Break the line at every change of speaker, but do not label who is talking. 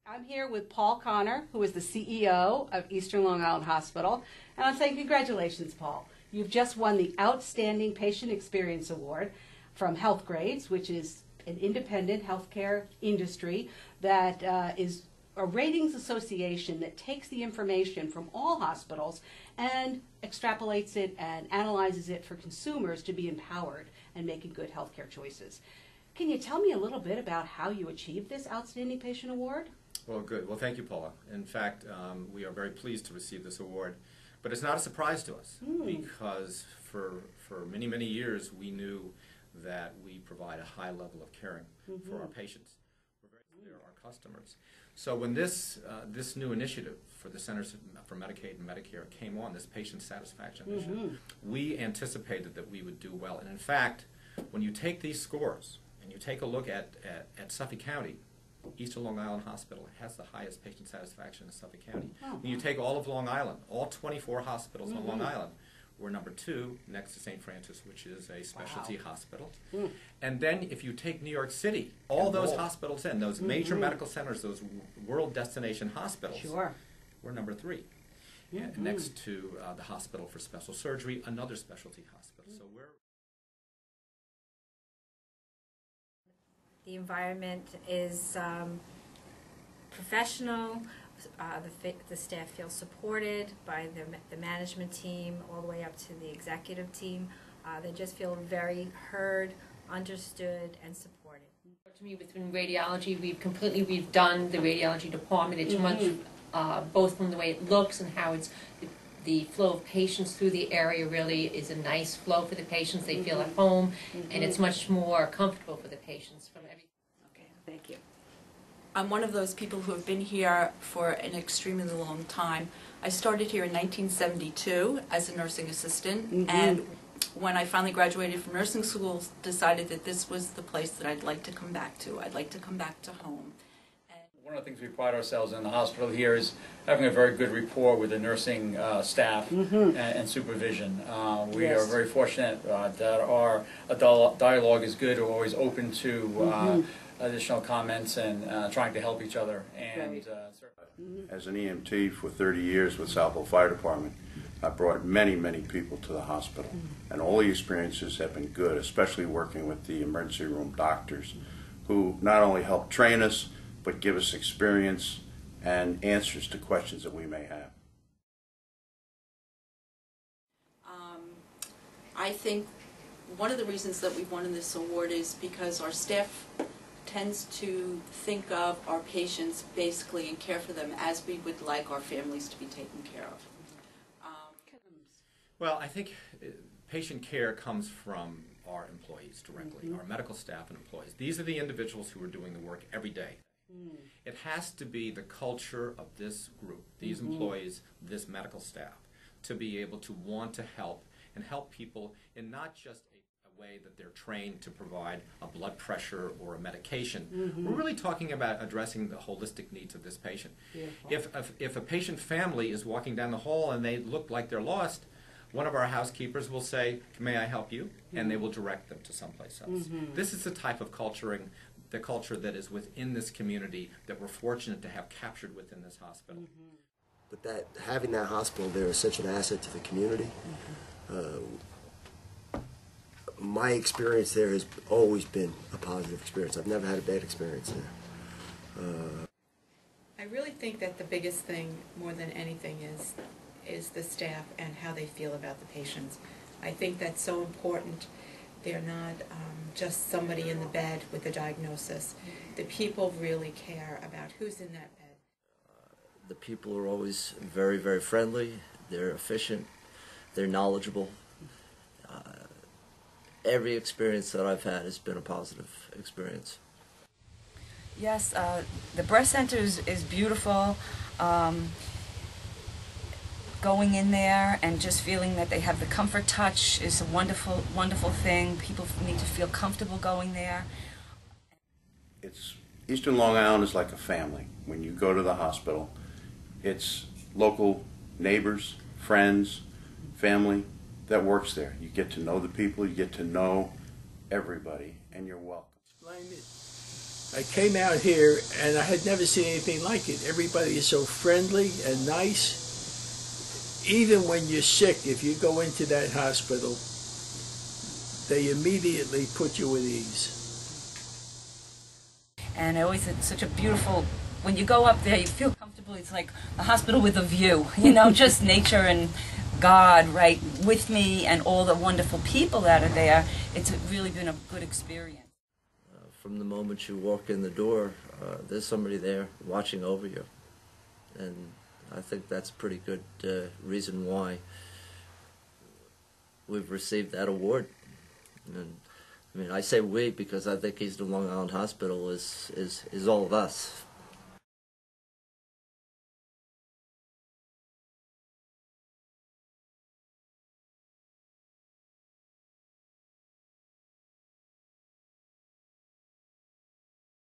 I'm here with Paul Connor, who is the CEO of Eastern Long Island Hospital, and I'm saying congratulations, Paul. You've just won the Outstanding Patient Experience Award from HealthGrades, which is an independent healthcare industry that is a ratings association that takes the information from all hospitals and extrapolates it and analyzes it for consumers to be empowered and making good healthcare choices. Can you tell me a little bit about how you achieved this Outstanding Patient Award?
Well, good. Well, thank you, Paula. In fact, we are very pleased to receive this award. But it's not a surprise to us because for many, many years we knew that we provide a high level of caring for our patients. We're very clear, our customers. So when this new initiative for the Centers for Medicaid and Medicare came on, this patient satisfaction initiative, we anticipated that we would do well. And in fact, when you take these scores and you take a look at Suffolk County, Eastern Long Island Hospital has the highest patient satisfaction in Suffolk County. When you take all of Long Island, all 24 hospitals on Long Island, we're number 2 next to St. Francis, which is a specialty hospital. And then if you take New York City, all those hospitals in, those major medical centers, those world destination hospitals, we're number 3. Next to the Hospital for Special Surgery, another specialty hospital. So we're
The environment is professional. The staff feels supported by the management team all the way up to the executive team. They just feel very heard, understood, and supported.
To me, within radiology, we've done the radiology department. It's much, both from the way it looks and how it's, the flow of patients through the area really is a nice flow for the patients. They feel at home, and it's much more comfortable for the patients from everything.
Okay, thank you.
I'm one of those people who have been here for an extremely long time. I started here in 1972 as a nursing assistant, and when I finally graduated from nursing school, decided that this was the place that I'd like to come back to. I'd like to come back to home.
One of the things we pride ourselves in the hospital here is having a very good rapport with the nursing staff and supervision. We are very fortunate that our dialogue is good. We're always open to additional comments and trying to help each other. And
as an EMT for 30 years with Southwell Fire Department, I brought many, many people to the hospital, and all the experiences have been good, especially working with the emergency room doctors, who not only help train us, but give us experience and answers to questions that we may have.
I think one of the reasons that we won this award is because our staff tends to think of our patients basically and care for them as we would like our families to be taken care of.
Well, I think patient care comes from our employees directly, our medical staff and employees. These are the individuals who are doing the work every day. It has to be the culture of this group, these employees, this medical staff, to be able to want to help and help people in not just a way that they're trained to provide a blood pressure or a medication. We're really talking about addressing the holistic needs of this patient. If a patient family is walking down the hall and they look like they're lost, one of our housekeepers will say, "May I help you?" And they will direct them to someplace else. This is the type of culturing, the culture that is within this community that we're fortunate to have captured within this hospital.
But that having that hospital there is such an asset to the community. My experience there has always been a positive experience. I've never had a bad experience there.
I really think that the biggest thing, more than anything, is the staff and how they feel about the patients. I think that's so important. They're not just somebody in the bed with a diagnosis. The people really care about who's in that bed.
The people are always very, very friendly. They're efficient. They're knowledgeable. Every experience that I've had has been a positive experience.
Yes, the breast center is beautiful. Going in there and just feeling that they have the comfort touch is a wonderful, wonderful thing. People need to feel comfortable going there.
Eastern Long Island is like a family. When you go to the hospital, it's local neighbors, friends, family that works there. You get to know the people, you get to know everybody, and you're welcome.
Explain it. I came out here and I had never seen anything like it. Everybody is so friendly and nice. Even when you're sick, if you go into that hospital, they immediately put you at ease.
And it's such a beautiful, when you go up there, you feel comfortable. It's like a hospital with a view, you know, just nature and God right with me and all the wonderful people that are there. It's really been a good experience.
From the moment you walk in the door, there's somebody there watching over you. And I think that's a pretty good reason why we've received that award. And I mean, I say we because I think Eastern Long Island Hospital is all of us.